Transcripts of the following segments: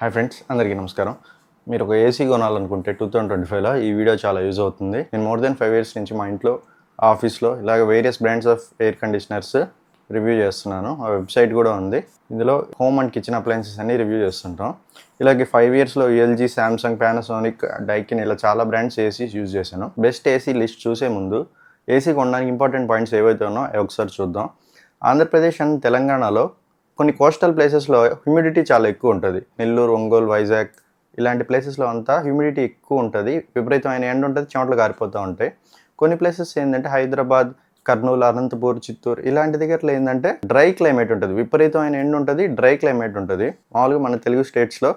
Hi friends, అందరికీ నమస్కారం. మీరు ఒక ఏసీ కొనాలనుకుంటే 2025లో ఈ వీడియో చాలా యూజ్ అవుతుంది. నేను మోర్ దెన్ 5 ఇయర్స్ నుంచి మా ఇంట్లో, ఆఫీస్లో ఇలాగ various brands of air conditioners review చేస్తున్నాను. ఆ వెబ్సైట్ కూడా ఉంది. ఇందులో హోమ్ అండ్ కిచెన్ అప్లయన్సెస్ అన్ని రివ్యూ చేస్తుంటాం. ఇలాగే 5 ఇయర్స్లో ఎల్జీ, శాంసంగ్, పానాసోనిక్, డైకిన్ ఇలా చాలా బ్రాండ్స్ ఏసీస్ యూజ్ చేశాను. బెస్ట్ ఏసీ లిస్ట్ చూసే ముందు ఏసీ కొనడానికి ఇంపార్టెంట్ పాయింట్స్ ఏవైతే ఉన్నాయో అవి ఒకసారి చూద్దాం. ఆంధ్రప్రదేశ్ అండ్ తెలంగాణలో కొన్ని కోస్టల్ ప్లేసెస్లో హ్యూమిడిటీ చాలా ఎక్కువ ఉంటుంది. నెల్లూరు, ఒంగోలు, వైజాగ్ ఇలాంటి ప్లేసెస్లో అంతా హ్యూమిడిటీ ఎక్కువ ఉంటుంది. విపరీతమైన ఎండ ఉంటుంది, చెమటలు కారిపోతూ ఉంటాయి. కొన్ని ప్లేసెస్ ఏంటంటే హైదరాబాద్, కర్నూలు, అనంతపూర్, చిత్తూరు ఇలాంటి దగ్గరలో ఏంటంటే డ్రై క్లైమేట్ ఉంటుంది. విపరీతమైన ఎండ ఉంటుంది, డ్రై క్లైమేట్ ఉంటుంది. మామూలుగా మన తెలుగు స్టేట్స్లో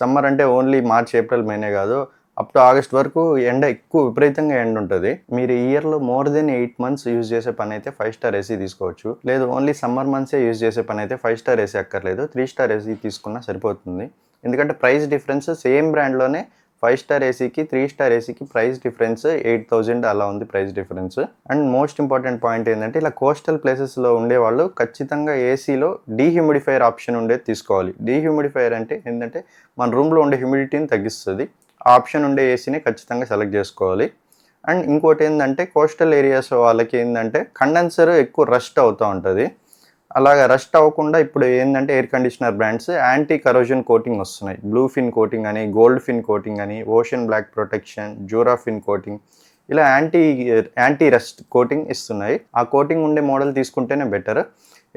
సమ్మర్ అంటే ఓన్లీ మార్చ్, ఏప్రిల్, మేనే కాదు, అప్ టు ఆగస్ట్ వరకు ఎండ ఎక్కువ విపరీతంగా ఎండ ఉంటుంది. మీరు ఈ ఇయర్లో మోర్ దెన్ 8 months యూజ్ చేసే పని అయితే 5 స్టార్ ఏసీ తీసుకోవచ్చు. లేదు ఓన్లీ సమ్మర్ మంత్సే యూజ్ చేసే పని అయితే 5 స్టార్ ఏసీ అక్కర్లేదు, 3 స్టార్ ఏసీ తీసుకున్నా సరిపోతుంది. ఎందుకంటే ప్రైస్ డిఫరెన్స్ సేమ్ బ్రాండ్లోనే 5 స్టార్ ఏసీకి 3 స్టార్ ఏసీకి ప్రైస్ డిఫరెన్స్ 8,000 అలా ఉంది price difference. And most important point ఏంటంటే ఇలా కోస్టల్ ప్లేసెస్లో ఉండేవాళ్ళు ఖచ్చితంగా ఏసీలో డీహ్యూమిడిఫైయర్ ఆప్షన్ ఉండేది తీసుకోవాలి. డీహ్యూమిడిఫైయర్ అంటే ఏంటంటే మన రూమ్లో ఉండే హ్యూమిడిటీని తగ్గిస్తుంది. ఆ ఆప్షన్ ఉండే ఏసీని ఖచ్చితంగా సెలెక్ట్ చేసుకోవాలి. అండ్ ఇంకోటి ఏంటంటే కోస్టల్ ఏరియాస్ వాళ్ళకి ఏంటంటే కండెన్సర్ ఎక్కువ రస్ట్ అవుతూ ఉంటుంది. అలాగా రస్ట్ అవ్వకుండా ఇప్పుడు ఏంటంటే air conditioner brands anti corrosion coating వస్తున్నాయి. బ్లూ ఫిన్ కోటింగ్ అని, గోల్డ్ ఫిన్ కోటింగ్ అని, ఓషన్ బ్లాక్ ప్రొటెక్షన్, జూరా ఫిన్ కోటింగ్ ఇలా యాంటీ రస్ట్ కోటింగ్ ఇస్తున్నాయి. ఆ కోటింగ్ ఉండే మోడల్ తీసుకుంటేనే బెటర్.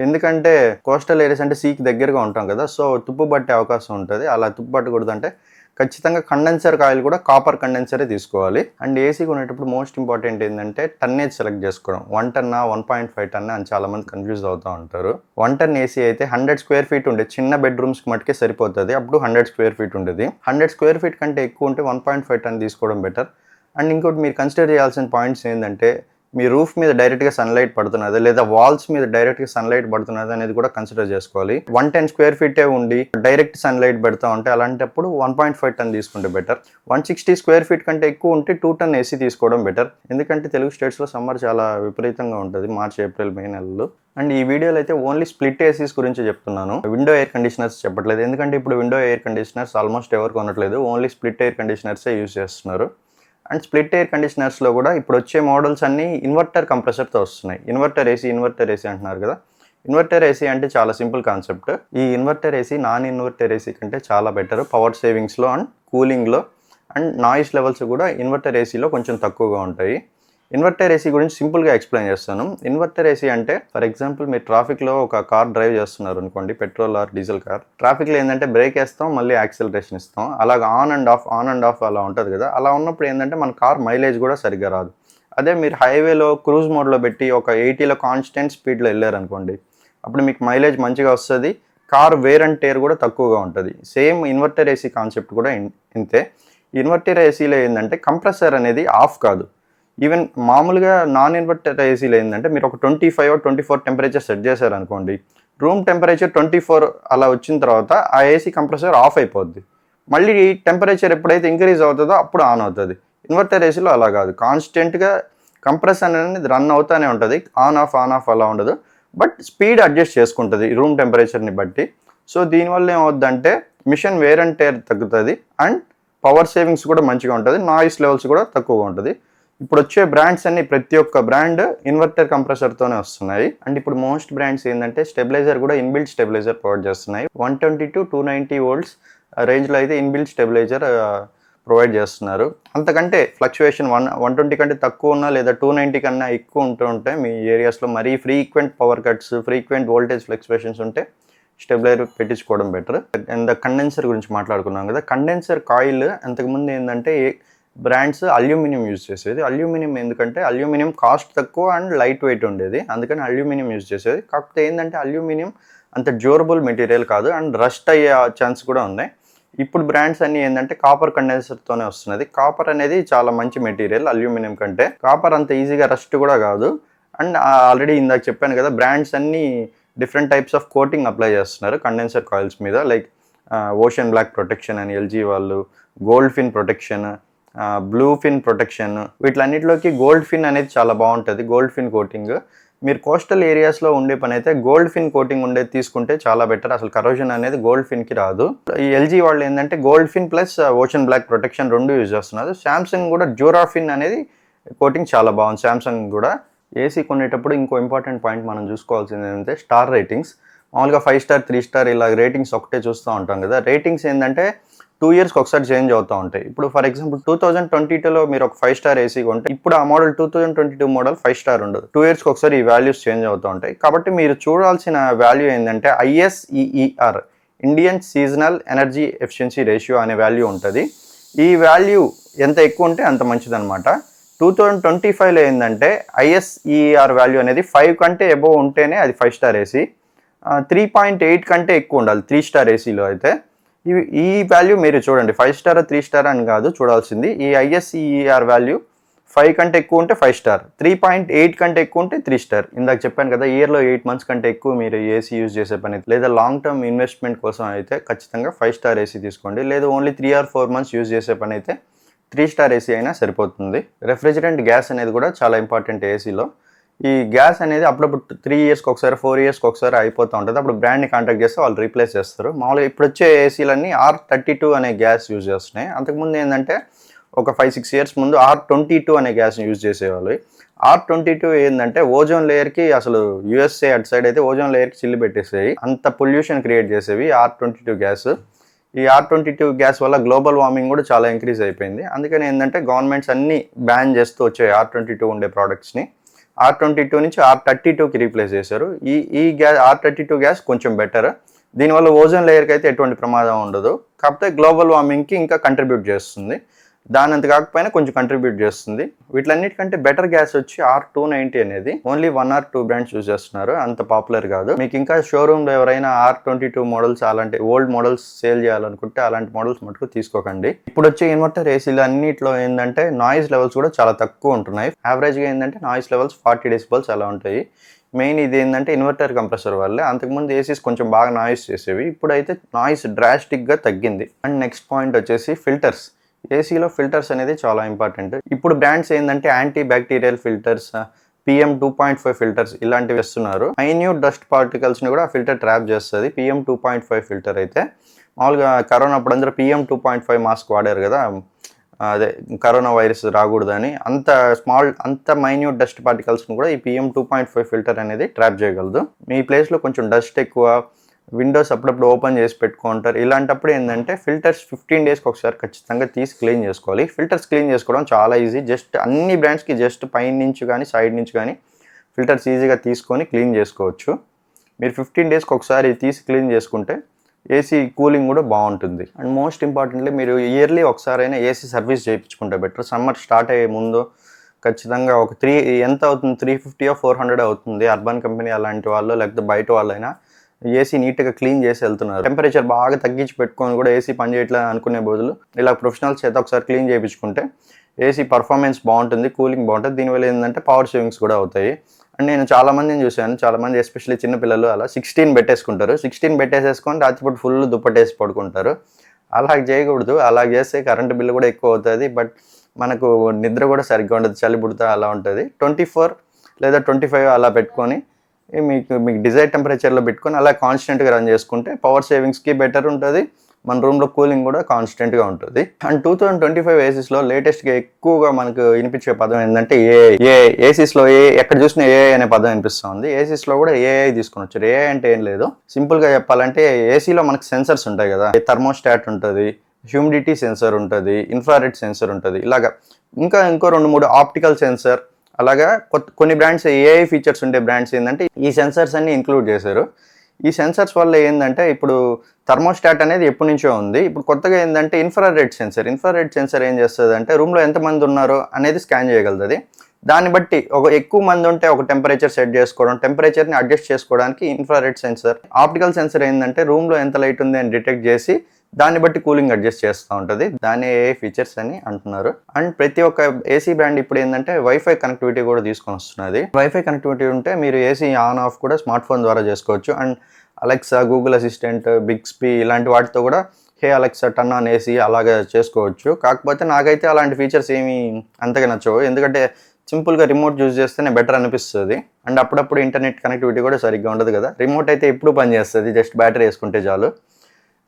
ఎందుకంటే కోస్టల్ ఏరియాస్ అంటే సీకి దగ్గరగా ఉంటాం కదా, సో తుప్పు పట్టే అవకాశం ఉంటుంది. అలా తుప్పు పట్టకూడదంటే ఖచ్చితంగా కండెన్సర్ కాయిల్ కూడా కాపర్ కండెన్సరే తీసుకోవాలి. అండ్ ఏసీ కొనేటప్పుడు మోస్ట్ ఇంపార్టెంట్ ఏంటంటే టన్నేజ్ సెలెక్ట్ చేసుకోవడం. 1 టన్నా 1.5 టన్నా అని చాలామంది కన్ఫ్యూజ్ అవుతూ ఉంటారు. 1 టన్ ఏసీ అయితే 100 స్క్వేర్ ఫీట్ ఉండే చిన్న బెడ్రూమ్స్కి మటుకే సరిపోతుంది. అప్పుడు 100 స్క్వేర్ ఫీట్ ఉంటుంది. 100 స్క్వేర్ ఫీట్ కంటే ఎక్కువ ఉంటే 1.5 టన్ తీసుకోవడం బెటర్. అండ్ ఇంకోటి మీరు కన్సిడర్ చేయాల్సిన పాయింట్స్ ఏంటంటే మీ రూఫ్ మీద డైరెక్ట్గా సన్లైట్ పడుతున్నది లేదా వాల్స్ మీద డైరెక్ట్గా సన్లైట్ పడుతున్నది అనేది కూడా కన్సిడర్ చేసుకోవాలి. 110 స్క్వేర్ ఫీటే ఉండి డైరెక్ట్ సన్లైట్ పెడతా ఉంటే అలాంటప్పుడు 1.5 టన్ తీసుకుంటే బెటర్. 160 స్క్వేర్ ఫీట్ కంటే ఎక్కువ ఉంటే 2 టన్ ఏసీ తీసుకోవడం బెటర్. ఎందుకంటే తెలుగు స్టేట్స్లో సమ్మర్ చాలా విపరీతంగా ఉంటుంది, మార్చ్, ఏప్రిల్, మే నెలలు. అండ్ ఈ వీడియోలో అయితే ఓన్లీ స్ప్లిట్ ఏసీస్ గురించి చెప్తున్నాను, విండో ఎయిర్ కండిషనర్స్ చెప్పట్లేదు. ఎందుకంటే ఇప్పుడు విండో ఎయిర్ కండిషనర్స్ ఆల్మోస్ట్ ఎవరు కొనట్లేదు, ఓన్లీ స్ప్లిట్ ఎయిర్ కండిషనర్సే యూజ్ చేస్తున్నారు. అండ్ స్ప్లిట్ ఎయిర్ కండిషనర్స్లో కూడా ఇప్పుడు వచ్చే మోడల్స్ అన్నీ ఇన్వర్టర్ కంప్రెసర్తో వస్తున్నాయి. ఇన్వర్టర్ ఏసీ అంటున్నారు కదా. ఇన్వర్టర్ ఏసీ అంటే చాలా సింపుల్ కాన్సెప్ట్. ఈ inverter AC non inverter AC కంటే చాలా బెటర్ పవర్ సేవింగ్స్లో అండ్ కూలింగ్లో. అండ్ నాయిస్ లెవెల్స్ కూడా ఇన్వర్టర్ ఏసీలో కొంచెం తక్కువగా ఉంటాయి. ఇన్వర్టర్ ఏసీ గురించి సింపుల్గా ఎక్స్ప్లెయిన్ చేస్తాను. ఇన్వర్టర్ ఏసీ అంటే ఫర్ ఎగ్జాంపుల్ మీరు ట్రాఫిక్లో ఒక కార్ డ్రైవ్ చేస్తున్నారు అనుకోండి, పెట్రోల్ ఆర్ డీజిల్ కార్. ట్రాఫిక్లో ఏంటంటే బ్రేక్ వేస్తాం, మళ్ళీ యాక్సిలరేషన్ ఇస్తాం, అలాగ ఆన్ అండ్ ఆఫ్ అలా ఉంటుంది కదా. అలా ఉన్నప్పుడు ఏంటంటే మన కార్ మైలేజ్ కూడా సరిగ్గా రాదు. అదే మీరు హైవేలో క్రూజ్ మోడ్లో పెట్టి ఒక 80లో కాన్స్టెంట్ స్పీడ్లో వెళ్ళారనుకోండి, అప్పుడు మీకు మైలేజ్ మంచిగా వస్తుంది, కార్ వేర్ అండ్ టేర్ కూడా తక్కువగా ఉంటుంది. సేమ్ ఇన్వర్టర్ ఏసీ కాన్సెప్ట్ కూడా ఇంతే. ఇన్వర్టర్ ఏసీలో ఏంటంటే కంప్రెసర్ అనేది ఆఫ్ కాదు. ఈవెన్ మామూలుగా నాన్ ఇన్వర్టర్ ఏసీలో ఏంటంటే మీరు ఒక 25 or 24 టెంపరేచర్ సెట్ చేశారనుకోండి, రూమ్ టెంపరేచర్ 24 అలా వచ్చిన తర్వాత ఆ ఏసీ కంప్రెసర్ ఆఫ్ అయిపోద్ది. మళ్ళీ టెంపరేచర్ ఎప్పుడైతే ఇంక్రీజ్ అవుతుందో అప్పుడు ఆన్ అవుతుంది. ఇన్వర్టర్ ఏసీలో అలా కాదు, కాన్స్టెంట్గా కంప్రెసర్ అనేది రన్ అవుతూనే ఉంటుంది, ఆన్ ఆఫ్ అలా ఉండదు. బట్ స్పీడ్ అడ్జస్ట్ చేసుకుంటుంది రూమ్ టెంపరేచర్ని బట్టి. సో దీనివల్ల ఏమవుద్దంటే మిషన్ వేర్ అండ్ టేర్ తగ్గుతుంది అండ్ పవర్ సేవింగ్స్ కూడా మంచిగా ఉంటుంది, నాయిస్ లెవెల్స్ కూడా తక్కువగా ఉంటుంది. ఇప్పుడు వచ్చే బ్రాండ్స్ అన్ని ప్రతి ఒక్క బ్రాండ్ ఇన్వర్టర్ కంప్రెసర్తోనే వస్తున్నాయి. అండ్ ఇప్పుడు మోస్ట్ బ్రాండ్స్ ఏంటంటే స్టెబిలైజర్ కూడా ఇన్బిల్ట్ స్టెబిలైజర్ ప్రొవైడ్ చేస్తున్నాయి. 120 to 290 volts రేంజ్లో అయితే ఇన్బిల్ట్ స్టెబిలైజర్ ప్రొవైడ్ చేస్తున్నారు. అంతకంటే ఫ్లక్చువేషన్ 120 కంటే తక్కువ ఉన్నా లేదా 290 కన్నా ఎక్కువ ఉంటే మీ ఏరియాస్లో మరీ frequent power cuts, frequent voltage fluctuations ఉంటే స్టెబిలైజర్ పెట్టించుకోవడం బెటర్. అండ్ కండెన్సర్ గురించి మాట్లాడుకున్నాం కదా. కండెన్సర్ కాయిల్ అంతకుముందు ఏంటంటే బ్రాండ్స్ అల్యూమినియం యూజ్ చేసేది. అల్యూమినియం ఎందుకంటే అల్యూమినియం కాస్ట్ తక్కువ అండ్ లైట్ వెయిట్ ఉండేది, అందుకని అల్యూమినియం యూజ్ చేసేది. కాకపోతే ఏంటంటే అల్యూమినియం అంత డ్యూరబుల్ మెటీరియల్ కాదు అండ్ రస్ట్ అయ్యే ఛాన్స్ కూడా ఉన్నాయి. ఇప్పుడు బ్రాండ్స్ అన్ని ఏంటంటే కాపర్ కండెన్సర్తోనే వస్తున్నది. కాపర్ అనేది చాలా మంచి మెటీరియల్ అల్యూమినియం కంటే. కాపర్ అంత ఈజీగా రస్ట్ కూడా కాదు. అండ్ ఆల్రెడీ ఇందాక చెప్పాను కదా, బ్రాండ్స్ అన్ని different types of coating apply చేస్తున్నారు కండెన్సర్ కాయిల్స్ మీద. లైక్ ఓషన్ బ్లాక్ ప్రొటెక్షన్ అని ఎల్జీ వాళ్ళు, గోల్డ్ ఫిన్ ప్రొటెక్షన్, బ్లూ ఫిన్ ప్రొటెక్షన్, వీటిలన్నిటిలోకి గోల్డ్ ఫిన్ అనేది చాలా బాగుంటుంది, గోల్డ్ ఫిన్ కోటింగ్. మీరు కోస్టల్ ఏరియాస్లో ఉండే పని అయితే గోల్డ్ ఫిన్ కోటింగ్ ఉండేది తీసుకుంటే చాలా బెటర్. అసలు కరోజన్ అనేది గోల్డ్ ఫిన్కి రాదు. ఈ ఎల్జీ వాళ్ళు ఏంటంటే గోల్డ్ ఫిన్ ప్లస్ ఓషన్ బ్లాక్ ప్రొటెక్షన్ రెండు యూజ్ చేస్తున్నారు. శాంసంగ్ కూడా డ్యూరాఫిన్ అనేది కోటింగ్ చాలా బాగుంది. శాంసంగ్ కూడా ఏసీ కొనేటప్పుడు ఇంకో ఇంపార్టెంట్ పాయింట్ మనం చూసుకోవాల్సింది ఏంటంటే స్టార్ రేటింగ్స్. మామూలుగా 5 స్టార్ 3 స్టార్ ఇలా రేటింగ్స్ ఒకటే చూస్తూ ఉంటాం కదా. రేటింగ్స్ ఏంటంటే 2 ఇయర్స్కి ఒకసారి చేంజ్ అవుతూ ఉంటాయి. ఇప్పుడు ఫర్ ఎగ్జాంపుల్ 2022లో మీరు ఒక 5 స్టార్ ఏసీ కొంటే ఇప్పుడు ఆ మోడల్ 2022 మోడల్ 5 స్టార్ ఉండదు. 2 ఇయర్స్కి ఒకసారి ఈ వాల్యూస్ చేంజ్ అవుతూ ఉంటాయి. కాబట్టి మీరు చూడాల్సిన వాల్యూ ఏంటంటే ISEER, Indian seasonal energy efficiency ratio అనే వాల్యూ ఉంటుంది. ఈ వాల్యూ ఎంత ఎక్కువ ఉంటే అంత మంచిదన్నమాట. 2025లో ఏంటంటే ISEER వాల్యూ అనేది 5 కంటే అబోవ్ ఉంటేనే అది 5 స్టార్ ఏసీ. 3.8 కంటే ఎక్కువ ఉండాలి 3 స్టార్ ఏసీలో అయితే. ఈ వాల్యూ మీరు చూడండి, 5 స్టార్ 3 స్టార్ అని కాదు చూడాల్సింది. ఈ ISEER వాల్యూ 5 కంటే ఎక్కువ ఉంటే 5 స్టార్, 3.8 కంటే ఎక్కువ ఉంటే 3 స్టార్. ఇందాక చెప్పాను కదా, ఇయర్లో 8 మంత్స్ కంటే ఎక్కువ మీరు ఏసీ యూజ్ చేసే పని లేదా లాంగ్ టర్మ్ ఇన్వెస్ట్మెంట్ కోసం అయితే ఖచ్చితంగా 5 స్టార్ ఏసీ తీసుకోండి. లేదా ఓన్లీ 3 or 4 మంత్స్ యూజ్ చేసే పని అయితే 3 స్టార్ ఏసీ అయినా సరిపోతుంది. రెఫ్రిజిరెంట్ గ్యాస్ అనేది కూడా చాలా ఇంపార్టెంట్ ఏసీలో. ఈ గ్యాస్ అనేది అప్పుడప్పుడు 3 ఇయర్స్కి ఒకసారి 4 ఇయర్స్కి ఒకసారి అయిపోతూ ఉంటుంది. అప్పుడు బ్రాండ్ని కాంటాక్ట్ చేస్తే వాళ్ళు రీప్లేస్ చేస్తారు. మామూలుగా ఇప్పుడు వచ్చే ఏసీలన్నీ R32 అనే గ్యాస్ యూజ్ చేస్తున్నాయి. అంతకుముందు ఏంటంటే ఒక 5-6 ఇయర్స్ ముందు R22 అనే గ్యాస్ని యూజ్ చేసేవాళ్ళు. R22 ఏంటంటే ఓజోన్ లేయర్కి అసలు USA అటు సైడ్ అయితే ఓజోన్ లేయర్కి చిల్లు పెట్టేసేవి, అంత పొల్యూషన్ క్రియేట్ చేసేవి R22 గ్యాస్. ఈ R22 గ్యాస్ వల్ల గ్లోబల్ వార్మింగ్ కూడా చాలా ఇంక్రీజ్ అయిపోయింది. అందుకని ఏంటంటే గవర్నమెంట్స్ అన్ని బ్యాన్ చేస్తూ వచ్చాయి R22 ఉండే ప్రోడక్ట్స్ని. R22 నుంచి R32కి రీప్లేస్ చేశారు. ఈ గ్యాస్ R32 గ్యాస్ కొంచెం బెటర్. దీనివల్ల ఓజోన్ లేయర్కి అయితే ఎటువంటి ప్రమాదం ఉండదు. కాకపోతే గ్లోబల్ వార్మింగ్కి ఇంకా కంట్రిబ్యూట్ చేస్తుంది. దానంత కాకపోయినా కొంచెం కంట్రిబ్యూట్ చేస్తుంది. వీటిలన్నిటికంటే బెటర్ గ్యాస్ వచ్చి R290 అనేది. ఓన్లీ 1 or 2 బ్రాండ్స్ యూజ్ చేస్తున్నారు, అంత పాపులర్ కాదు. మీకు ఇంకా షోరూమ్లో ఎవరైనా R22 మోడల్స్ అలాంటి ఓల్డ్ మోడల్స్ సేల్ చేయాలనుకుంటే అలాంటి మోడల్స్ మటుకు తీసుకోకండి. ఇప్పుడు వచ్చే ఇన్వర్టర్ ఏసీలు అన్నింటిలో ఏంటంటే నాయిస్ లెవెల్స్ కూడా చాలా తక్కువ ఉంటున్నాయి. యావరేజ్గా ఏంటంటే నాయిస్ లెవెల్స్ 40 decibels అలా ఉంటాయి. మెయిన్ ఇది ఏంటంటే ఇన్వర్టర్ కంప్రెసర్ వల్లే. అంతకుముందు ఏసీస్ కొంచెం బాగా నాయిస్ చేసేవి, ఇప్పుడైతే నాయిస్ డ్రాస్టిక్గా తగ్గింది. అండ్ నెక్స్ట్ పాయింట్ వచ్చేసి ఫిల్టర్స్. ఏసీలో ఫిల్టర్స్ అనేది చాలా ఇంపార్టెంట్. ఇప్పుడు బ్రాండ్స్ ఏంటంటే anti bacterial filters, PM 2.5 filters ఇలాంటివి ఇస్తున్నారు. మైన్యూట్ డస్ట్ పార్టికల్స్ని కూడా ఫిల్టర్ ట్రాప్ చేస్తుంది PM 2.5 ఫిల్టర్ అయితే. మామూలుగా కరోనా అప్పుడు అందరూ PM 2.5 మాస్క్ వాడారు కదా, అదే కరోనా వైరస్ రాకూడదని. అంత మైన్యూట్ డస్ట్ పార్టికల్స్ని కూడా ఈ PM 2.5 ఫిల్టర్ అనేది ట్రాప్ చేయగలదు. మీ ప్లేస్లో కొంచెం డస్ట్ ఎక్కువ, విండోస్ అప్పుడప్పుడు ఓపెన్ చేసి పెట్టుకుంటారు. ఇలాంటప్పుడు ఏంటంటే ఫిల్టర్స్ 15 daysకి ఒకసారి ఖచ్చితంగా తీసి క్లీన్ చేసుకోవాలి. ఫిల్టర్స్ క్లీన్ చేసుకోవడం చాలా ఈజీ. జస్ట్ అన్ని బ్రాండ్స్కి జస్ట్ పైన నుంచి కానీ సైడ్ నుంచి కానీ ఫిల్టర్స్ ఈజీగా తీసుకొని క్లీన్ చేసుకోవచ్చు. మీరు 15 daysకి ఒకసారి తీసి క్లీన్ చేసుకుంటే ఏసీ కూలింగ్ కూడా బాగుంటుంది. అండ్ మోస్ట్ ఇంపార్టెంట్లీ మీరు ఇయర్లీ ఒకసారైనా ఏసీ సర్వీస్ చేయించుకుంటే బెటర్. సమ్మర్ స్టార్ట్ అయ్యే ముందు ఖచ్చితంగా ఒక ఎంత అవుతుంది, 350 or 400 అవుతుంది. అర్బన్ కంపెనీ అలాంటి వాళ్ళు లేకపోతే బయట వాళ్ళైనా ఏసీ నీట్గా క్లీన్ చేసి వెళ్తున్నారు. టెంపరేచర్ బాగా తగ్గించి పెట్టుకొని కూడా ఏసీ పనిచేయట్లేదు అనుకునే బదులు ఇలా ప్రొఫెషనల్స్ చేత ఒకసారి క్లీన్ చేయించుకుంటే ఏసీ పర్ఫార్మెన్స్ బాగుంటుంది, కూలింగ్ బాగుంటుంది. దీనివల్ల ఏంటంటే పవర్ సేవింగ్స్ కూడా అవుతాయి. అండ్ నేను చాలామందిని చూశాను, చాలామంది ఎస్పెషల్లీ చిన్నపిల్లలు అలా 16 పెట్టేసుకుంటారు. 16 పెట్టేసేసుకొని రాత్రిపూట ఫుల్ దుప్పటేసి పడుకుంటారు. అలా చేయకూడదు. అలా చేస్తే కరెంటు బిల్లు కూడా ఎక్కువ అవుతుంది. బట్ మనకు నిద్ర కూడా సరిగ్గా ఉండదు, చలి పుడతా అలా ఉంటుంది. 24 లేదా 25 అలా పెట్టుకొని మీకు డిజైర్ టెంపరేచర్లో పెట్టుకొని అలా కాన్స్టెంట్గా రన్ చేసుకుంటే పవర్ సేవింగ్స్కి బెటర్ ఉంటుంది. మన రూమ్లో కూలింగ్ కూడా కాన్స్టెంట్గా ఉంటుంది. అండ్ 2025 ఏసీస్లో లేటెస్ట్గా ఎక్కువగా మనకు వినిపించే పదం ఏంటంటే ఏసీస్లో ఎక్కడ చూసినా ఏఐ అనే పదం వినిపిస్తుంది. ఏసీస్లో కూడా ఏఐ తీసుకొని వచ్చారు. ఏఐ అంటే ఏం లేదు, సింపుల్గా చెప్పాలంటే ఏసీలో మనకి సెన్సర్స్ ఉంటాయి కదా, థర్మోస్టాట్ ఉంటుంది, హ్యూమిడిటీ సెన్సర్ ఉంటుంది, ఇన్ఫ్రారెడ్ సెన్సర్ ఉంటుంది, ఇలాగా ఇంకో 2-3 ఆప్టికల్ సెన్సర్. అలాగా కొన్ని బ్రాండ్స్ ఏఐ ఫీచర్స్ ఉండే బ్రాండ్స్ ఏంటంటే ఈ సెన్సర్స్ అన్ని ఇంక్లూడ్ చేశారు. ఈ సెన్సర్స్ వల్ల ఏంటంటే ఇప్పుడు థర్మోస్టాట్ అనేది ఎప్పటి నుంచో ఉంది. ఇప్పుడు కొత్తగా ఏంటంటే ఇన్ఫ్రారెడ్ సెన్సర్ ఏం చేస్తుంది అంటే రూమ్లో ఎంతమంది ఉన్నారో అనేది స్కాన్ చేయగలుగుతుంది. దాన్ని బట్టి ఎక్కువ మంది ఉంటే ఒక టెంపరేచర్ సెట్ చేసుకోవడం, టెంపరేచర్ని అడ్జస్ట్ చేసుకోవడానికి ఇన్ఫ్రారెడ్ సెన్సర్. ఆప్టికల్ సెన్సర్ ఏంటంటే రూమ్లో ఎంత లైట్ ఉంది అని డిటెక్ట్ చేసి దాన్ని బట్టి కూలింగ్ అడ్జస్ట్ చేస్తూ ఉంటుంది. దాన్ని ఏఐ ఫీచర్స్ అని అంటున్నారు. అండ్ ప్రతి ఒక్క ఏసీ బ్రాండ్ ఇప్పుడు ఏంటంటే వైఫై కనెక్టివిటీ కూడా తీసుకొని వస్తున్నది. వైఫై కనెక్టివిటీ ఉంటే మీరు ఏసీ ఆన్ ఆఫ్ కూడా స్మార్ట్ ఫోన్ ద్వారా చేసుకోవచ్చు. అండ్ అలెక్సా, గూగుల్ అసిస్టెంట్, బిగ్స్పీ ఇలాంటి వాటితో కూడా హే అలెక్సా టర్న్ ఆన్ ఏసీ అలాగే చేసుకోవచ్చు. కాకపోతే నాకైతే అలాంటి ఫీచర్స్ ఏమీ అంతగా నచ్చవు. ఎందుకంటే సింపుల్గా రిమోట్ యూజ్ చేస్తేనే బెటర్ అనిపిస్తుంది. అండ్ అప్పుడప్పుడు ఇంటర్నెట్ కనెక్టివిటీ కూడా సరిగ్గా ఉండదు కదా. రిమోట్ అయితే ఎప్పుడు పని చేస్తుంది, జస్ట్ బ్యాటరీ వేసుకుంటే చాలు.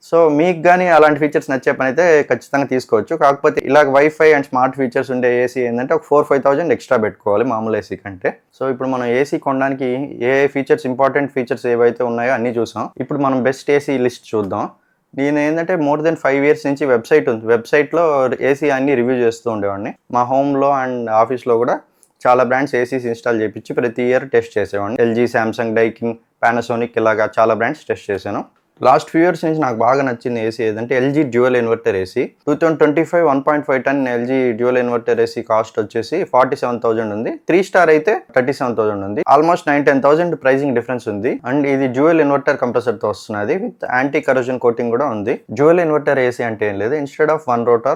సో మీకు కానీ అలాంటి ఫీచర్స్ నచ్చే పని అయితే ఖచ్చితంగా తీసుకోవచ్చు. కాకపోతే ఇలాగ వైఫై అండ్ స్మార్ట్ ఫీచర్స్ ఉండే ఏసీ ఏంటంటే ఒక 4-5,000 ఎక్స్ట్రా పెట్టుకోవాలి మామూలు ఏసీ కంటే. సో ఇప్పుడు మనం ఏసీ కొనడానికి ఏ ఫీచర్స్, ఇంపార్టెంట్ ఫీచర్స్ ఏవైతే ఉన్నాయో అన్నీ చూసాం. ఇప్పుడు మనం బెస్ట్ ఏసీ లిస్ట్ చూద్దాం. నేను ఏంటంటే మోర్ దెన్ 5 years నుంచి వెబ్సైట్ ఉంది. వెబ్సైట్లో ఏసీ అన్ని రివ్యూ చేస్తూ ఉండేవాడిని. మా హోమ్లో అండ్ ఆఫీస్లో కూడా చాలా బ్రాండ్స్ ఏసీస్ ఇన్స్టాల్ చేయించి ప్రతి ఇయర్ టెస్ట్ చేసేవాడిని. ఎల్జీ, శాంసంగ్, డైకిన్, పానాసోనిక్ ఇలాగా చాలా బ్రాండ్స్ టెస్ట్ చేశాను. లాస్ట్ ఫ్యూ ఇయర్స్ నుంచి నాకు బాగా నచ్చిన ఏసీ ఏదంటే LG dual inverter AC. 2025 1.5 ton LG dual inverter AC cost వచ్చేసి 47,000 ఉంది. 3 star అయితే 37,000 ఉంది. ఆల్మోస్ట్ 9-10,000 ప్రైసింగ్ డిఫరెన్స్ ఉంది. అండ్ ఇది డ్యూయల్ ఇన్వర్టర్ కంప్రెసర్ తో వస్తున్నది విత్ యాంటీ కరోజన్ కోటింగ్ కూడా ఉంది. డ్యూయల్ ఇన్వర్టర్ ఏసీ అంటే ఏం లేదు, instead of 1 rotor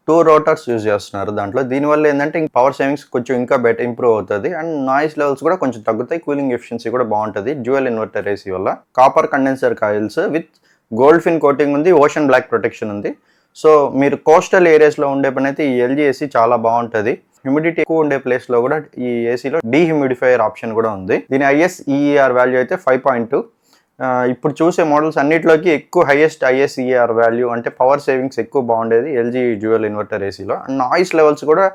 2 rotors use చేస్తున్నారు దాంట్లో. దీనివల్ల ఏంటంటే పవర్ సేవింగ్స్ కొంచెం ఇంకా బెటర్ ఇంప్రూవ్ అవుతుంది అండ్ నాయిస్ లెవెల్స్ కూడా కొంచెం తగ్గుతాయి. కూలింగ్ ఎఫిషియన్సీ కూడా బాగుంటుంది డ్యూయల్ ఇన్వర్టర్ ఏసీ వల్ల. Copper condenser coils with gold fin coating ఉంది, ఓషన్ బ్లాక్ ప్రొటెక్షన్ ఉంది. సో మీరు కోస్టల్ ఏరియాస్లో ఉండే పని అయితే ఈ ఎల్జీ ఏసీ చాలా బాగుంటుంది. హ్యూమిడిటీ ఎక్కువ ఉండే ప్లేస్లో కూడా ఈ ఏసీలో డీహ్యూమిడిఫైయర్ ఆప్షన్ కూడా ఉంది. దీని ISEER వాల్యూ అయితే 5.2. ఇప్పుడు చూసే మోడల్స్ అన్నిటిలోకి ఎక్కువ హైయెస్ట్ ISEER వాల్యూ అంటే పవర్ సేవింగ్స్ ఎక్కువ బాగుండేది ఎల్జీ డ్యూయల్ ఇన్వర్టర్ ఏసీలో. అండ్ నాయిస్ లెవెల్స్ కూడా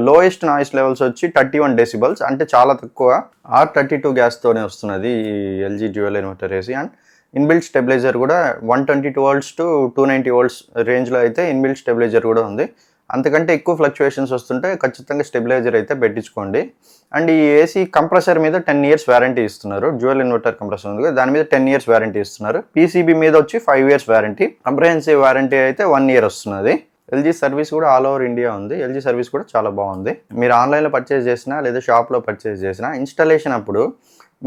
లోయెస్ట్ నాయిస్ లెవెల్స్ వచ్చి 31 decibels, అంటే చాలా తక్కువ. R32 గ్యాస్తోనే వస్తున్నది ఈ LG dual inverter AC. And inbuilt stabiliser కూడా 122 volts to 290 volts రేంజ్లో అయితే ఇన్బిల్ట్ స్టెబిలైజర్ కూడా ఉంది. అంతకంటే ఎక్కువ ఫ్లక్చువేషన్స్ వస్తుంటే ఖచ్చితంగా స్టెబిలైజర్ అయితే పెట్టించుకోండి. అండ్ ఈ ఏసీ కంప్రెసర్ మీద 10 years వారంటీ ఇస్తున్నారు. డ్యూయల్ ఇన్వర్టర్ కంప్రెసర్ ఉంది, దాని మీద 10 years వారంటీ ఇస్తున్నారు. పీసీబీ మీద వచ్చి 5 years వారంటీ. కంప్రహెన్సివ్ వారంటీ అయితే 1 year వస్తున్నది. ఎల్జీ సర్వీస్ కూడా ఆల్ ఓవర్ ఇండియా ఉంది. ఎల్జీ సర్వీస్ కూడా చాలా బాగుంది. మీరు ఆన్లైన్లో పర్చేస్ చేసినా లేదా షాప్లో పర్చేస్ చేసినా ఇన్స్టాలేషన్ అప్పుడు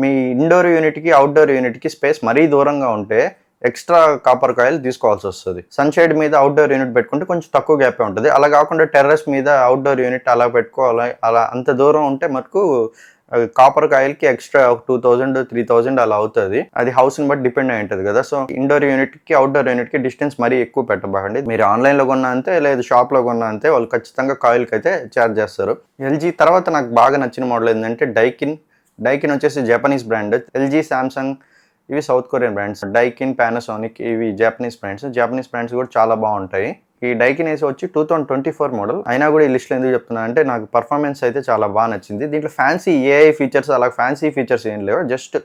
మీ ఇండోర్ యూనిట్కి అవుట్డోర్ యూనిట్కి స్పేస్ మరీ దూరంగా ఉంటే ఎక్స్ట్రా కాపర్ కాయిల్ తీసుకోవాల్సి వస్తుంది. సన్షైడ్ మీద అవుట్డోర్ యూనిట్ పెట్టుకుంటే కొంచెం తక్కువ గ్యాపే ఉంటుంది. అలా కాకుండా టెర్రస్ మీద అవుట్డోర్ యూనిట్ అలా పెట్టుకోవాలి. అలా అంత దూరం ఉంటే మటుకు కాపర్ కాయిల్కి ఎక్స్ట్రా 2,000-3,000 అలా అవుతుంది. అది హౌస్ని బట్టి డిపెండ్ అయి ఉంటుంది కదా. సో ఇండోర్ యూనిట్కి అవుట్డోర్ యూనిట్కి డిస్టెన్స్ మరీ ఎక్కువ పెట్టబాకండి. మీరు ఆన్లైన్లో కొన్నా అంతే, లేదు షాప్లో కొన్నా అంతే, వాళ్ళు ఖచ్చితంగా కాయిల్కి అయితే ఛార్జ్ చేస్తారు. ఎల్జీ తర్వాత నాకు బాగా నచ్చిన మోడల్ ఏంటంటే డైకిన్. డైకిన్ వచ్చేసి జపనీస్ బ్రాండ్. ఎల్జీ, శాంసంగ్ ఇవి south Korean brands. Daikin, Panasonic ఇవి జాపనీస్ బ్రాండ్స్. జాపనీస్ బ్రాండ్స్ కూడా చాలా బాగుంటాయి. ఈ డైకిన్ ఏసీ వచ్చి 2024 మోడల్ అయినా కూడా ఈ లిస్ట్లో ఎందుకు చెప్తున్నా అంటే నాకు పర్ఫార్మెన్స్ అయితే చాలా బాగా నచ్చింది. దీంట్లో ఫ్యాన్సీ AI ఫీచర్స్ అలా ఫ్యాన్సీ ఫీచర్స్ ఏం లేవు, జస్ట్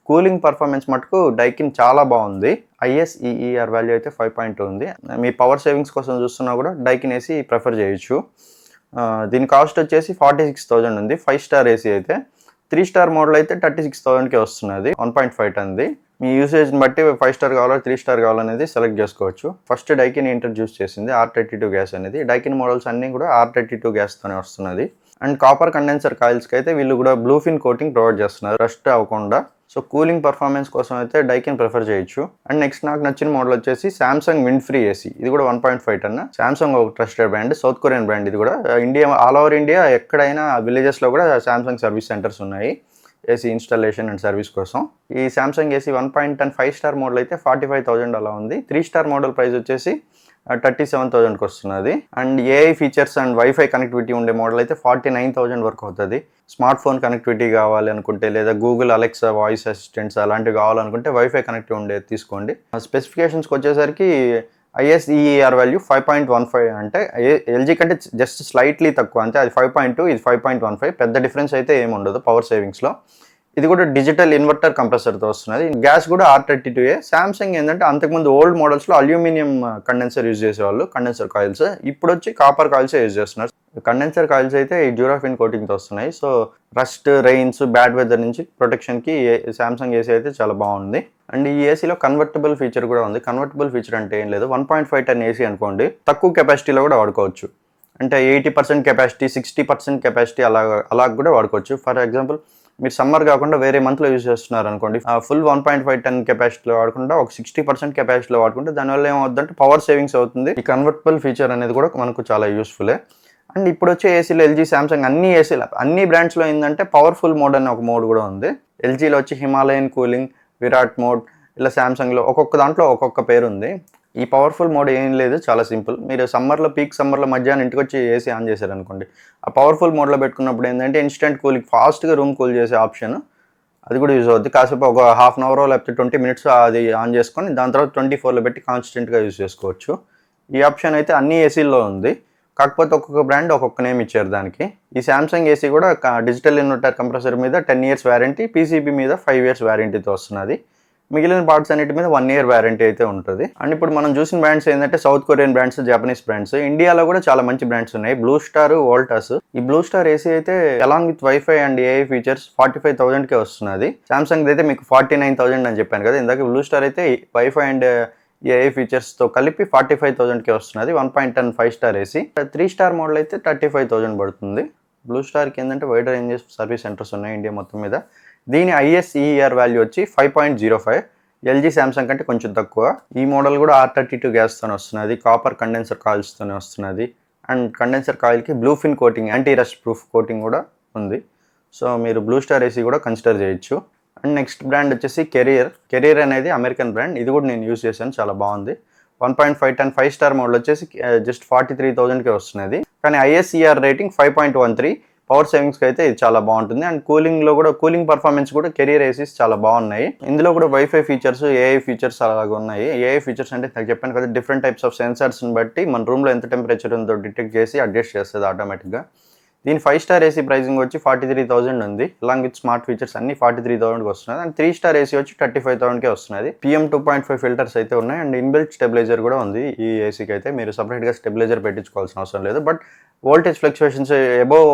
కూలింగ్ పర్ఫార్మెన్స్ మటుకు డైకిన్ చాలా బాగుంది. ISEER వాల్యూ అయితే 5.2 ఉంది. మీ పవర్ సేవింగ్స్ కోసం చూస్తున్నా కూడా డైకిన్ ఏసీ ప్రిఫర్ చేయొచ్చు. దీని కాస్ట్ వచ్చేసి 46,000 ఉంది. 5 star ఏసీ అయితే. 3 star మోడల్ అయితే 36,000కే వస్తున్నది. 1.5 ton. మీ యూసేజ్ని బట్టి 5 star కావాలా 3 star కావాలనేది సెలెక్ట్ చేసుకోవచ్చు. ఫస్ట్ డైకిన్ ఇంట్రడ్యూస్ చేసింది R32 గ్యాస్ అనేది. డైకిన్ మోడల్స్ అన్నీ కూడా R32 గ్యాస్తోనే వస్తున్నది. అండ్ కాపర్ కండెన్సర్ కాయిల్స్కి అయితే వీళ్ళు కూడా బ్లూఫిన్ కోటింగ్ ప్రొవైడ్ చేస్తున్నారు రస్ట్ అవ్వకుండా. సో కూలింగ్ పర్ఫార్మెన్స్ కోసం అయితే డైకిన్ ప్రిఫర్ చేయొచ్చు. అండ్ నెక్స్ట్ నాకు నచ్చిన మోడల్ వచ్చేసి శాంసంగ్ విండ్ ఫ్రీ ఏసీ. ఇది కూడా 1.5 ton. శాంసంగ్ ఒక trusted brand, south Korean brand. ఇది కూడా ఇండియా ఆల్ ఓవర్ ఇండియా ఎక్కడైనా విలేజెస్లో కూడా శాంసంగ్ సర్వీస్ సెంటర్స్ ఉన్నాయి ఏసీ ఇన్స్టాలేషన్ అండ్ సర్వీస్ కోసం. ఈ శాంసంగ్ ఏసీ 1.10 5 star మోడల్ అయితే 45,000 అలా ఉంది. 3 star మోడల్ ప్రైస్ వచ్చేసి 37,000కి వస్తున్నది. And AI features and wifi connectivity ఉండే మోడల్ అయితే 49,000 వరకు అవుతుంది. స్మార్ట్ ఫోన్ కనెక్టివిటీ కావాలి అనుకుంటే లేదా గూగుల్ అలెక్సా వాయిస్ అసిస్టెంట్స్ అలాంటివి కావాలనుకుంటే వైఫై కనెక్టివ్ ఉండేది తీసుకోండి. స్పెసిఫికేషన్స్కి వచ్చేసరికి ISEER వాల్యూ 5.15 అంటే ఎల్జీ కంటే జస్ట్ స్లైట్లీ తక్కువ, అంతే. అది 5.2, ఇది 5.15. పెద్ద డిఫరెన్స్ అయితే ఏమి ఉండదు పవర్ సేవింగ్స్లో. ఇది కూడా డిజిటల్ ఇన్వర్టర్ కంప్రెసర్తో వస్తున్నది. గ్యాస్ కూడా R32A. శాంసంగ్ ఏంటంటే అంతకుముందు ఓల్డ్ మోడల్స్లో అల్యూమినియం కండెన్సర్ యూజ్ చేసేవాళ్ళు, కండెన్సర్ కాయిల్స్. ఇప్పుడు వచ్చి కాపర్ కాయిల్స్ యూజ్ చేస్తున్నారు. కండెన్సర్ కాయిల్స్ అయితే ఈ డ్యూరాఫిన్ కోటింగ్తో వస్తున్నాయి. So rust, rains, bad weather నుంచి ప్రొటెక్షన్కి శాంసంగ్ ఏసీ అయితే చాలా బాగుంది. అండ్ ఈ ఏసీలో కన్వర్టబుల్ ఫీచర్ కూడా ఉంది. కన్వర్టబుల్ ఫీచర్ అంటే ఏం లేదు, 1.5 ton ఏసీ అనుకోండి, తక్కువ కెపాసిటీలో కూడా వాడుకోవచ్చు. అంటే 80% కెపాసిటీ, 60% కెపాసిటీ అలా కూడా వాడుకోవచ్చు. ఫర్ ఎగ్జాంపుల్ మీరు సమ్మర్ కాకుండా వేరే మంత్లో యూజ్ చేస్తున్నారు అనుకోండి, ఫుల్ 1.5 ton కెపాసిటీలో వాడకుండా ఒక 60% కెపాసిటీలో వాడుకుంటే దానివల్ల ఏమవుతుందంటే పవర్ సేవింగ్స్ అవుతుంది. ఈ కన్వర్టబుల్ ఫీచర్ అనేది కూడా మనకు చాలా యూస్ఫుల్లే. అండ్ ఇప్పుడు వచ్చే ఏసీలో ఎల్జీ, శాంసంగ్ అన్ని బ్రాండ్స్లో ఏంటంటే పవర్ఫుల్ మోడ్ అనే ఒక మోడ్ కూడా ఉంది. ఎల్జీలో వచ్చి హిమాలయన్ కూలింగ్, విరాట్ మోడ్, ఇలా శాంసంగ్లో ఒక్కొక్క దాంట్లో ఒక్కొక్క పేరు ఉంది. ఈ పవర్ఫుల్ మోడ్ ఏం లేదు, చాలా సింపుల్. మీరు సమ్మర్లో పీక్ సమ్మర్లో మధ్యాహ్నం ఇంటికి వచ్చి ఏసీ ఆన్ చేశారనుకోండి, ఆ పవర్ఫుల్ మోడ్లో పెట్టుకున్నప్పుడు ఏంటంటే ఇన్స్టెంట్ కూలింగ్, ఫాస్ట్గా రూమ్ కూల్ చేసే ఆప్షన్ అది కూడా యూజ్ అవుద్ది. కాసేపు ఒక హాఫ్ అన్ అవర్ లేకపోతే 20 మినిట్స్ అది ఆన్ చేసుకొని దాని తర్వాత 24లో పెట్టి కాన్స్టెంట్గా యూజ్ చేసుకోవచ్చు. ఈ ఆప్షన్ అయితే అన్ని ఏసీల్లో ఉంది. కాకపోతే ఒక్కొక్క బ్రాండ్ ఒక్కొక్క నేమ్ ఇచ్చారు దానికి. ఈ సామ్సంగ్ ఏసీ కూడా డిజిటల్ ఇన్వర్టర్ కంప్రెసర్ మీద 10 ఇయర్స్ వారంటీ, పీసీబీ మీద 5 ఇయర్స్ వారంటీతో వస్తున్నది. మిగిలిన పార్ట్స్ అన్నిటి మీద 1 ఇయర్ వారంటీ అయితే ఉంటుంది. అండ్ ఇప్పుడు మనం చూసిన బ్రాండ్స్ ఏంటంటే South Korean brands, Japanese brands. ఇండియాలో కూడా చాలా మంచి బ్రాండ్స్ ఉన్నాయి. Blue Star, Voltas. ఈ బ్లూ స్టార్ ఏసీ అయితే along with WiFi and AI features 45,000కే వస్తున్నది. సామ్సంగ్ అయితే మీకు 49,000 అని చెప్పాను కదా ఇందాక. బ్లూ స్టార్ అయితే వైఫై అండ్ ఏఐ ఫీచర్స్తో కలిపి 45,000కే వస్తున్నది. 1.10 5 స్టార్ ఏసీ. 3 స్టార్ మోడల్ అయితే 35,000 పడుతుంది. బ్లూ స్టార్కి ఏంటంటే వైడ్ రేంజ్ సర్వీస్ సెంటర్స్ ఉన్నాయి ఇండియా మొత్తం మీద. దీని ISER వాల్యూ వచ్చి 5.05. ఎల్జీ సామ్సంగ్ కంటే కొంచెం తక్కువ. ఈ మోడల్ కూడా R32 గ్యాస్తోనే వస్తున్నది. కాపర్ కండెన్సర్ కాయిల్స్తోనే వస్తున్నది. అండ్ కండెన్సర్ కాయిల్కి bluefin coating, anti rust proof coating కూడా ఉంది. సో మీరు బ్లూ స్టార్ ఏసీ కూడా కన్సిడర్ చేయొచ్చు. అండ్ నెక్స్ట్ బ్రాండ్ వచ్చేసి కెరియర్ అనేది అమెరికన్ బ్రాండ్. ఇది కూడా నేను యూజ్ చేశాను, చాలా బాగుంది. 1.5 5 స్టార్ మోడల్ వచ్చేసి జస్ట్ 43,000కే వస్తున్నది. కానీ ISER రేటింగ్ 5.13. పవర్ సేవింగ్స్కి అయితే ఇది చాలా బాగుంటుంది. అండ్ కూలింగ్లో కూడా కూలింగ్ పర్ఫార్మెన్స్ కూడా కెరియర్ ఏసీస్ చాలా బాగున్నాయి. ఇందులో కూడా వైఫై ఫీచర్స్, ఏఐ ఫీచర్స్ అలాగే ఉన్నాయి. ఏఐ ఫీచర్స్ అంటే నాకు చెప్పాను కదా, డిఫరెంట్ టైప్స్ ఆఫ్ సెన్సార్స్ని బట్టి మన రూమ్లో ఎంత టెంపరేచర్ ఉందో డిటెక్ట్ చేసి అడ్జస్ట్ చేస్తుంది ఆటోమేటిక్గా. దీని 5 స్టార్ ఏసీ ప్రైసింగ్ వచ్చి 43,000 ఉంది. అలాంగ్ విత్ స్మార్ట్ ఫీచర్స్ అన్ని 43,000కి వస్తున్నది. అండ్ 3 స్టార్ ఏసీ వచ్చి 35,000కే వస్తున్నది. PM 2.5 ఫిల్టర్స్ అయితే ఉన్నాయి. అండ్ ఇన్బిల్ట్ స్టెబిలైజర్ కూడా ఉంది ఈ ఏసీకి అయితే. మీరు సపరేట్గా స్టెబిలైజర్ పెట్టించుకోవాల్సిన అవసరం లేదు. బట్ వోల్టేజ్ ఫ్లక్చుయేషన్స్ అబోవ్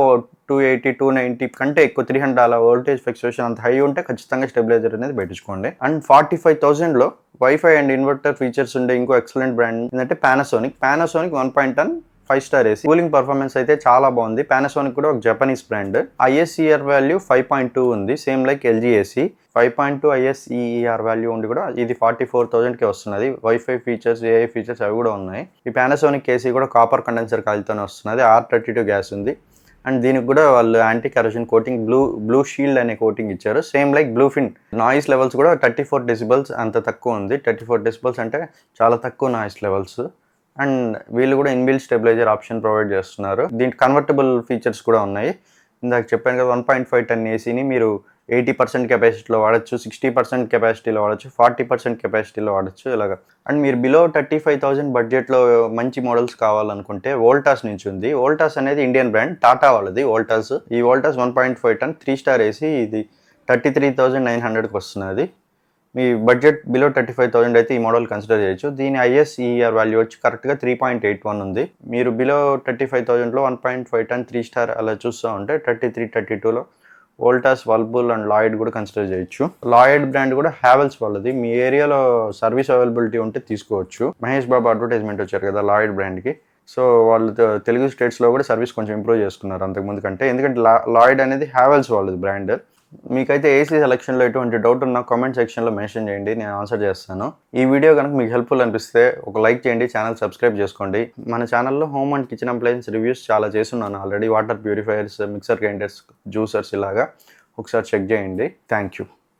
280 290 కంటే ఎక్కువ 300 అలా వోల్టేజ్ ఫ్లక్చుయేషన్ అంత హై ఉంటే ఖచ్చితంగా స్టెబిలైజర్ అనేది పెట్టించుకోండి. అండ్ 45,000లో వైఫై అండ్ ఇన్వర్టర్ ఫీచర్స్ ఉండే ఇంకో ఎక్సలెంట్ బ్రాండ్ ఏంటంటే Panasonic 1.10 5 star AC. Cooling performance అయితే చాలా బాగుంది. పానాసోనిక్ కూడా ఒక జపనీస్ బ్రాండ్. ISER వాల్యూ 5.2 ఉంది, same like LG AC. 5.2 ISER value ఉండి కూడా ఇది 44,000కే వస్తున్నది. వైఫై ఫీచర్స్, ఏఐ ఫీచర్స్ అవి కూడా ఉన్నాయి. ఈ పానాసోనిక్ ఏసీ కూడా కాపర్ కండెన్సర్ కాయిల్తోనే వస్తున్నది. R32 గ్యాస్ ఉంది. అండ్ దీనికి కూడా వాళ్ళు anti corrosion coating, blue shield అనే కోటింగ్ ఇచ్చారు, same like bluefin. Noise levels కూడా 34 డెసిబల్స్ అంత తక్కువ ఉంది. 34 డెసిబల్స్ అంటే చాలా తక్కువ నాయిస్ లెవెల్స్. అండ్ వీళ్ళు కూడా ఇన్బిల్ట్ స్టెబిలైజర్ ఆప్షన్ ప్రొవైడ్ చేస్తున్నారు. దీనికి కన్వర్టబుల్ ఫీచర్స్ కూడా ఉన్నాయి. ఇందాక చెప్పాను కదా 1.5 టన్ ఏసీని మీరు 80% కెపాసిటీలో వాడచ్చు, 60% కెపాసిటీలో వాడచ్చు, 40% కెపాసిటీలో వాడచ్చు ఇలాగా. అండ్ మీరు బిలో 35,000 బడ్జెట్లో మంచి మోడల్స్ కావాలనుకుంటే వోల్టాస్ నుంచి ఉంది. వోల్టాస్ అనేది ఇండియన్ బ్రాండ్, టాటా వాళ్ళది వోల్టాస్. ఈ వోల్టాస్ 1.5 టన్ 3 స్టార్ ఏసీ ఇది 33,900కి వస్తున్నది. మీ బడ్జెట్ బిలో 35,000 అయితే ఈ మోడల్ కన్సిడర్ చేయొచ్చు. దీని ISER వాల్యూ వచ్చి కరెక్ట్గా 3.81 ఉంది. మీరు బిలో 35,000లో 1.5 టన్ 3 స్టార్ అలా చూస్తూ ఉంటే 33, 32లో వోల్టాస్, వర్ల్పూల్ అండ్ లాయిడ్ కూడా కన్సిడర్ చేయొచ్చు. లాయిడ్ బ్రాండ్ కూడా హ్యావెల్స్ వాళ్ళది. మీ ఏరియాలో సర్వీస్ అవైలబిలిటీ ఉంటే తీసుకోవచ్చు. మహేష్ బాబు అడ్వర్టైజ్మెంట్ వచ్చారు కదా లాయిడ్ బ్రాండ్కి. సో వాళ్ళు తెలుగు స్టేట్స్లో కూడా సర్వీస్ కొంచెం ఇంప్రూవ్ చేసుకున్నారు అంతకుముందు కంటే. ఎందుకంటే లాయిడ్ అనేది హ్యావెల్స్ వాళ్ళది బ్రాండ్. మీకైతే ఏసీ సెలక్షన్లో ఎటువంటి డౌట్ ఉన్నా కామెంట్ సెక్షన్లో మెన్షన్ చేయండి, నేను ఆన్సర్ చేస్తాను. ఈ వీడియో కనుక మీకు హెల్ప్ఫుల్ అనిపిస్తే ఒక లైక్ చేయండి, ఛానల్ సబ్స్క్రైబ్ చేసుకోండి. మన ఛానల్లో home and kitchen appliances reviews చాలా చేస్తున్నాను already. Water purifiers, mixer grinders, juicers ఇలాగా ఒకసారి చెక్ చేయండి. Thank you.